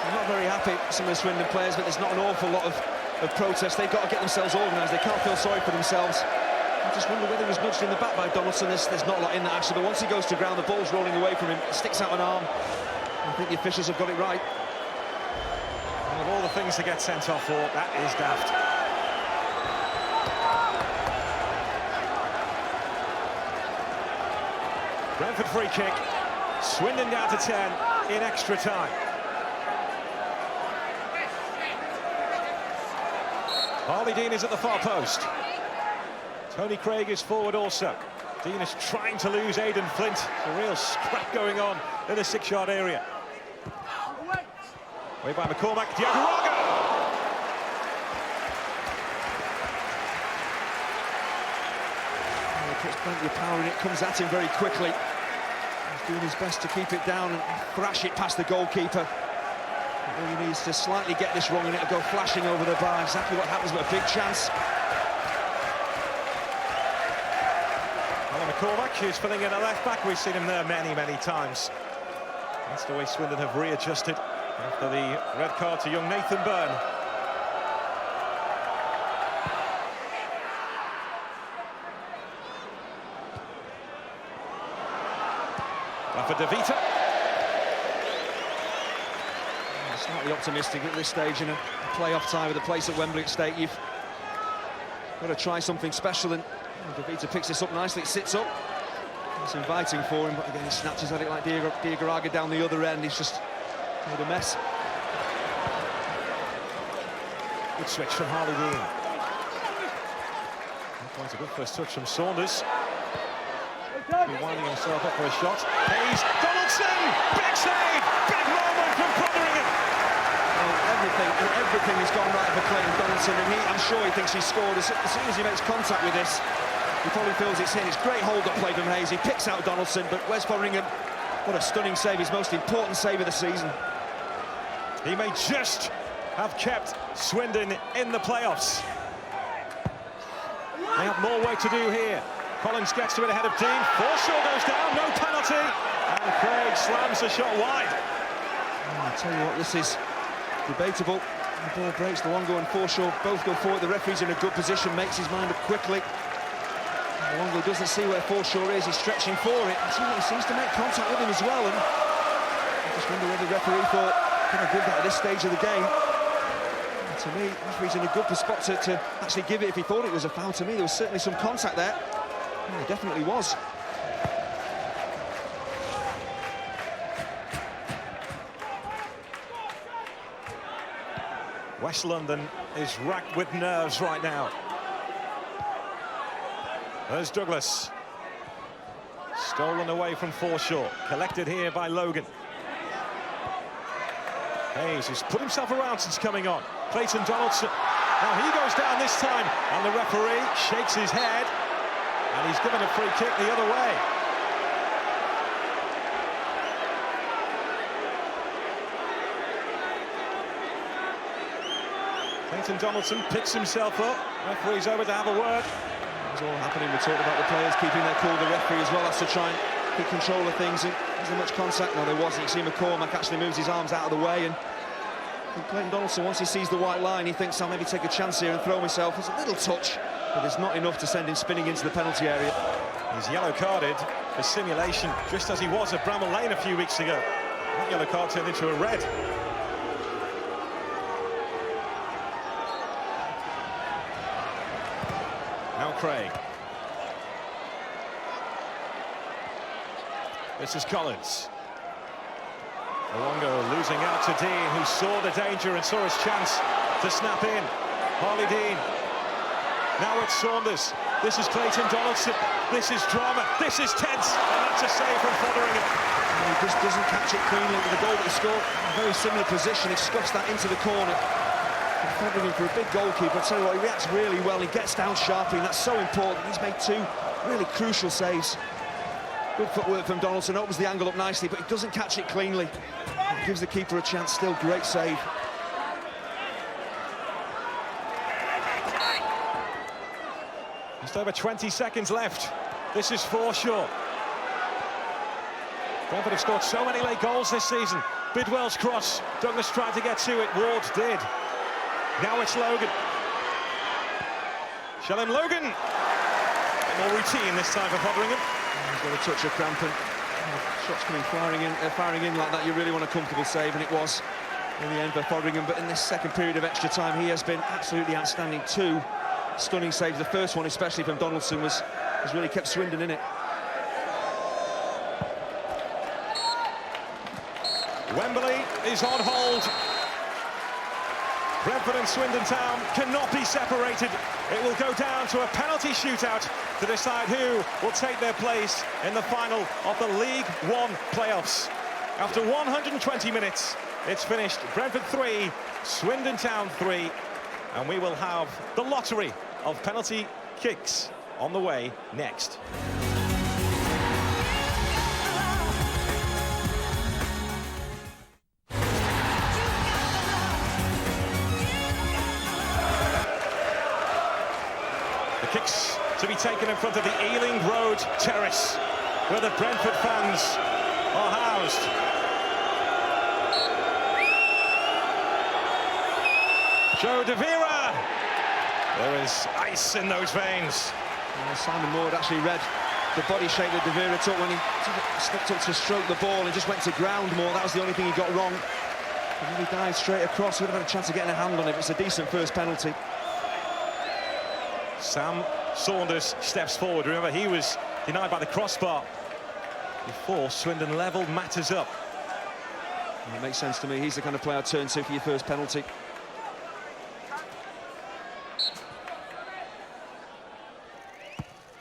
I'm not very happy, some of the Swindon players, but there's not an awful lot of protest. They've got to get themselves organised. They can't feel sorry for themselves. I just wonder whether he was nudged in the back by Donaldson. There's not a lot in that, actually, but once he goes to ground, the ball's rolling away from him, sticks out an arm. I think the officials have got it right. And of all the things to get sent off for, that is daft. Brentford free kick. Swindon down to 10 in extra time. Harley Dean is at the far post. Tony Craig is forward also. Dean is trying to lose Aden Flint. A real scrap going on in the 6-yard area. Way by McCormack, Diagaraga! He puts plenty of power in it, comes at him very quickly. He's doing his best to keep it down and thrash it past the goalkeeper. All he needs to slightly get this wrong and it'll go flashing over the bar. Exactly what happens, but a big chance. McCormack, who's filling in a left-back. We've seen him there many, many times. That's the way Swindon have readjusted after the red card to young Nathan Byrne. For De Vita. Slightly optimistic at this stage in a playoff tie with a place at Wembley at stake. You've got to try something special, and De Vita picks this up nicely. It sits up. It's inviting for him, but again he snatches at it like Diagaraga down the other end. He's just made a mess. Good switch from Harley Dean. Quite a good first touch from Saunders. Winding himself up for a shot. Hayes, Donaldson, big save, big moment from Fotheringham. Everything has gone right for Clayton Donaldson, and I'm sure he thinks he's scored. As soon as he makes contact with this, he probably feels it's in. It's great hold-up play from Hayes. He picks out Donaldson, but Wes Fotheringham, what a stunning save, his most important save of the season. He may just have kept Swindon in the playoffs. They have more work to do here. Collins gets to it ahead of Dean. Forshaw goes down, no penalty. And Craig slams the shot wide. Oh, I tell you what, this is debatable. The ball breaks, Luongo and Forshaw both go forward. The referee's in a good position, makes his mind up quickly. Luongo doesn't see where Forshaw is, he's stretching for it. He seems to make contact with him as well, and I just wonder whether the referee thought, can I give that at this stage of the game? And to me, the referee's in a good spot to actually give it if he thought it was a foul. To me, there was certainly some contact there. And there definitely was. West London is racked with nerves right now. There's Douglas. Stolen away from Forshaw. Collected here by Logan. Hayes has put himself around since coming on. Clayton Donaldson. Now he goes down this time, and the referee shakes his head, and he's given a free kick the other way. Clayton Donaldson picks himself up. Referee's over to have a word. It's all happening. We talked about the players keeping their cool. The referee as well has to try and keep control of things. Is there much contact? No, there wasn't. You see McCormack actually moves his arms out of the way, and Clayton Donaldson, once he sees the white line, he thinks, I'll maybe take a chance here and throw myself. There's a little touch, but there's not enough to send him spinning into the penalty area. He's yellow carded for simulation, just as he was at Bramall Lane a few weeks ago. That yellow card turned into a red. Now Craig. This is Collins. Luongo losing out to Dean, who saw the danger and saw his chance to snap in. Harley Dean. Now it's Saunders. This is Clayton Donaldson. This is drama. This is tense. And that's a save from Fotheringham. He just doesn't catch it cleanly with the goal that he scored. A very similar position. He scuffs that into the corner. Fotheringham, for a big goalkeeper, I tell you what, he reacts really well. He gets down sharply, and that's so important. He's made two really crucial saves. Good footwork from Donaldson, opens the angle up nicely, but he doesn't catch it cleanly. It gives the keeper a chance. Still great save. Just over 20 seconds left. This is Forshaw. Brentford have scored so many late goals this season. Bidwell's cross. Douglas tried to get to it. Ward did. Now it's Logan. Shalom Logan. More routine this time for Fotheringham. He's got a touch of cramp, and shots coming firing in like that, you really want a comfortable save, and it was in the end for Fotheringham. But in this second period of extra time, he has been absolutely outstanding. Two stunning saves. The first one, especially from Donaldson, has really kept Swindon in it. Wembley is on hold. Brentford and Swindon Town cannot be separated. It will go down to a penalty shootout to decide who will take their place in the final of the League One playoffs. After 120 minutes, it's finished. Brentford 3, Swindon Town 3, and we will have the lottery of penalty kicks on the way next. Kicks to be taken in front of the Ealing Road Terrace, where the Brentford fans are housed. Joe Devera. There is ice in those veins. Simon Moore actually read the body shape that Devera took when he stepped up to stroke the ball and just went to ground more. That was the only thing he got wrong. And then he dived straight across. He would have had a chance of getting a hand on it. It's a decent first penalty. Sam Saunders steps forward. Remember, he was denied by the crossbar before Swindon levelled matters up. It makes sense to me. He's the kind of player I'd turn to for your first penalty.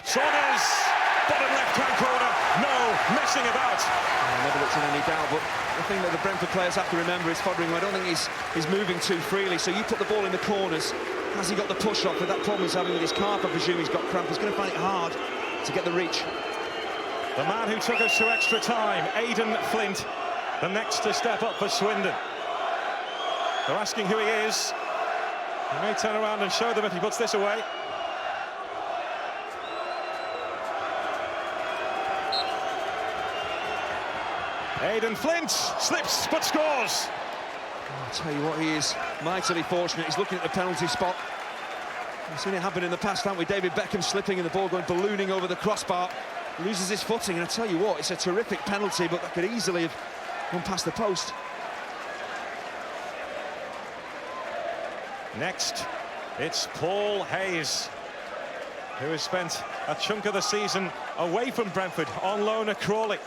Saunders, bottom left-hand corner, no messing about. Never looked in any doubt, but the thing that the Brentford players have to remember is Fotheringham, I don't think he's moving too freely, so you put the ball in the corners. Has he got the push off? With that problem he's having with his calf, I presume he's got cramp. He's going to find it hard to get the reach. The man who took us to extra time, Aden Flint, the next to step up for Swindon. They're asking who he is. He may turn around and show them if he puts this away. Aden Flint slips but scores. I'll tell you what, he is mightily fortunate. He's looking at the penalty spot. We've seen it happen in the past, haven't we? David Beckham slipping and the ball going ballooning over the crossbar. Loses his footing, and I tell you what, it's a terrific penalty, but that could easily have gone past the post. Next, it's Paul Hayes, who has spent a chunk of the season away from Brentford on loan at Crawley.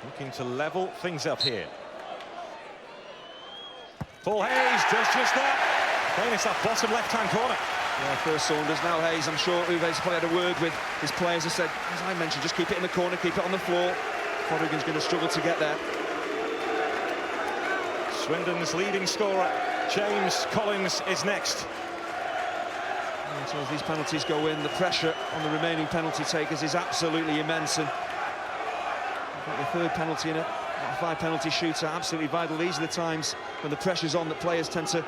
Looking to level things up here. Paul Hayes does just that. Playing it's that bottom left-hand corner. Yeah, first Saunders, now Hayes. I'm sure Uwe's probably had a word with his players and said, as I mentioned, just keep it in the corner, keep it on the floor. Fotheringham's going to struggle to get there. Swindon's leading scorer, James Collins, is next. And so as these penalties go in, the pressure on the remaining penalty takers is absolutely immense. And the third penalty in a 5-penalty shootout, absolutely vital. These are the times when the pressure's on that players tend to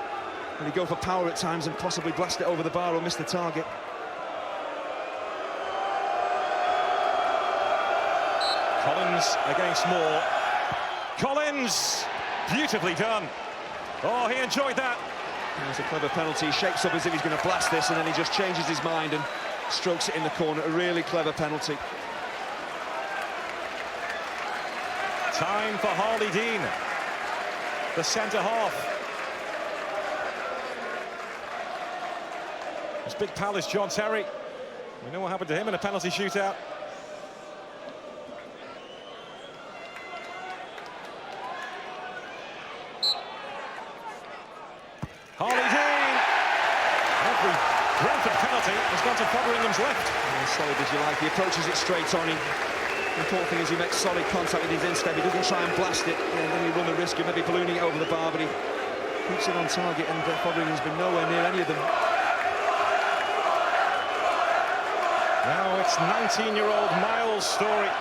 really go for power at times and possibly blast it over the bar or miss the target. Collins against Moore. Collins, beautifully done. Oh, he enjoyed that. There's a clever penalty. He shapes up as if he's going to blast this, and then he just changes his mind and strokes it in the corner. A really clever penalty. Time for Harley Dean, the centre-half. His big pal is John Terry. We know what happened to him in a penalty shootout. Harley Dean! Every Brentford penalty has gone to Fotheringham's left. Solid as you like, he approaches it straight on. The important thing is he makes solid contact with his instep. He doesn't try and blast it, and then you run the risk of maybe ballooning it over the bar, but he keeps it on target, and Fotheringham's been nowhere near any of them. Now it's 19-year-old Miles Storey,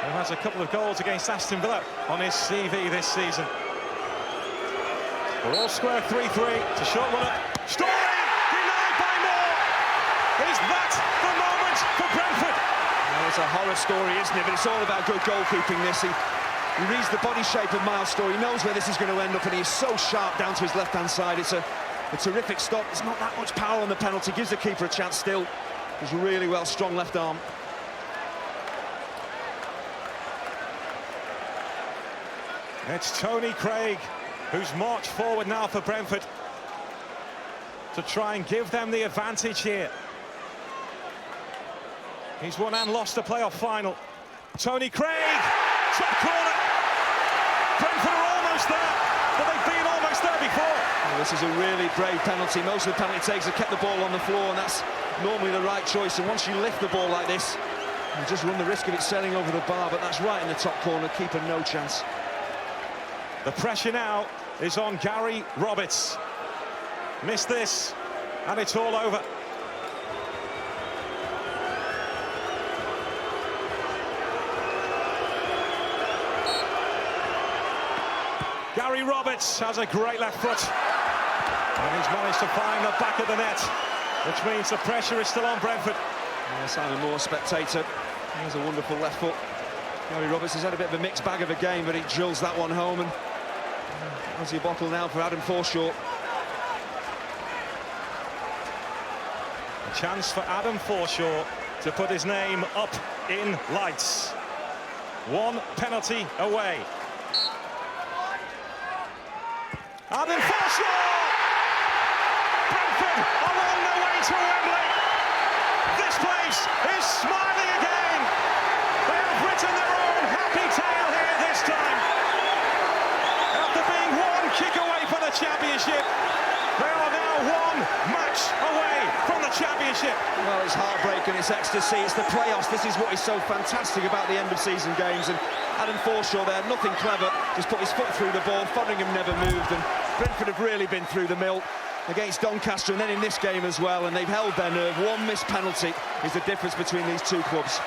who has a couple of goals against Aston Villa on his CV this season. We're all square 3-3. It's a short run-up. Storey denied by Moore. Is that the moment for Brentford? Well, it's a horror story, isn't it? But it's all about good goalkeeping. This he reads the body shape of Miles Storey. He knows where this is going to end up, and he's so sharp down to his left-hand side. It's a terrific stop. There's not that much power on the penalty. Gives the keeper a chance still. He's really well, strong left arm. It's Tony Craig who's marched forward now for Brentford to try and give them the advantage here. He's won and lost the playoff final. Tony Craig, top corner. Brentford are almost there, but they've been almost there before. Well, this is a really brave penalty. Most of the penalty takers have kept the ball on the floor, and that's normally the right choice. And once you lift the ball like this, you just run the risk of it sailing over the bar, but that's right in the top corner. Keeper no chance. The pressure now is on Gary Roberts. Missed this, and it's all over. Gary Roberts has a great left foot, and he's managed to find the back of the net, which means the pressure is still on Brentford. Yeah, Simon Moore, spectator. He has a wonderful left foot. Gary Roberts has had a bit of a mixed bag of a game, but he drills that one home, and there's your bottle now for Adam Forshaw. A chance for Adam Forshaw to put his name up in lights. One penalty away. Aden Flint! Brentford are on their way to Wembley. This place is smiling again. They have written their own happy tale here this time. After being one kick away from the championship, they are now one match away from the championship. Well, it's heartbreak and it's ecstasy. It's the playoffs. This is what is so fantastic about the end of season games. And Adam Forshaw there, nothing clever, just put his foot through the ball. Fotheringham never moved, and Brentford have really been through the mill against Doncaster and then in this game as well, and they've held their nerve. One missed penalty is the difference between these two clubs.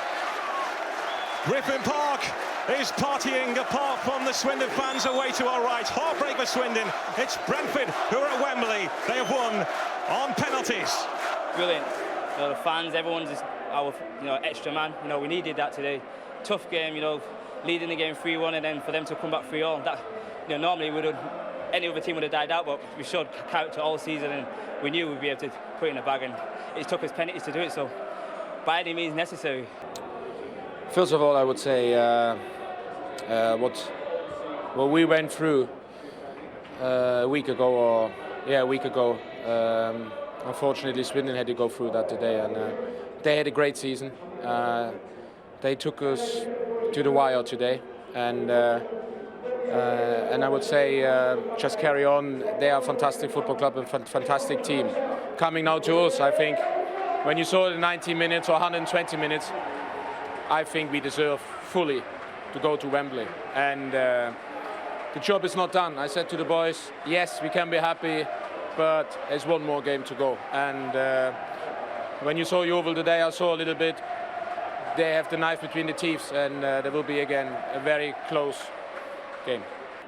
Griffin Park is partying apart from the Swindon fans away to our right. Heartbreak for Swindon. It's Brentford who are at Wembley. They have won on penalties. Brilliant. the fans, everyone's just our extra man. We needed that today. Tough game, leading the game 3-1 and then for them to come back 3-all. That normally any other team would have died out, but we showed character all season and we knew we'd be able to put it in the bag, and it took us penalties to do it, so by any means necessary. First of all, I would say what we went through a week ago. Unfortunately, Swindon had to go through that today, and they had a great season. They took us to the wire today, and I would say just carry on. They are a fantastic football club and fantastic team. Coming now to us, I think when you saw the 90 minutes or 120 minutes, I think we deserve fully to go to Wembley. And the job is not done. I said to the boys, yes, we can be happy, but there's one more game to go. And when you saw Yeovil today, I saw a little bit. They have the knife between the teeth, and there will be again a very close game.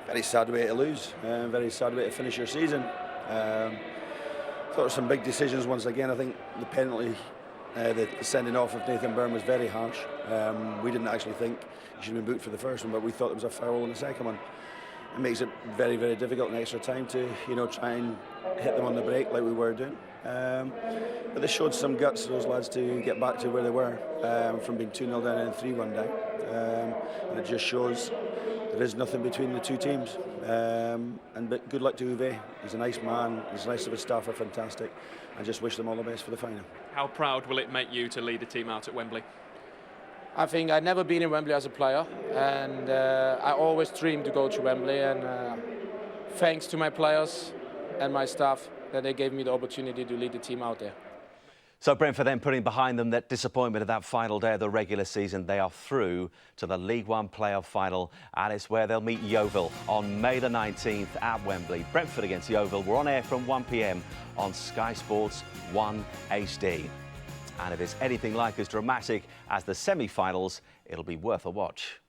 Very sad way to lose, very sad way to finish your season. Thought there were some big decisions once again. I think the penalty, the sending off of Nathan Byrne was very harsh. We didn't actually think he should have been booked for the first one, but we thought there was a foul in the second one. It makes it very, very difficult in extra time to try and hit them on the break like we were doing. But they showed some guts, those lads, to get back to where they were from being 2-0 down and 3-1 down. And it just shows there is nothing between the two teams. But good luck to Uwe. He's a nice man. The rest of his staff are fantastic. I just wish them all the best for the final. How proud will it make you to lead a team out at Wembley? I think I've never been in Wembley as a player, and I always dreamed to go to Wembley. And thanks to my players and my staff that they gave me the opportunity to lead the team out there. So Brentford then putting behind them that disappointment of that final day of the regular season. They are through to the League One playoff final, and it's where they'll meet Yeovil on May the 19th at Wembley. Brentford against Yeovil. We're on air from 1 p.m. on Sky Sports 1 HD. And if it's anything like as dramatic as the semi-finals, it'll be worth a watch.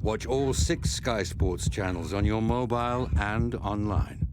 Watch all 6 Sky Sports channels on your mobile and online.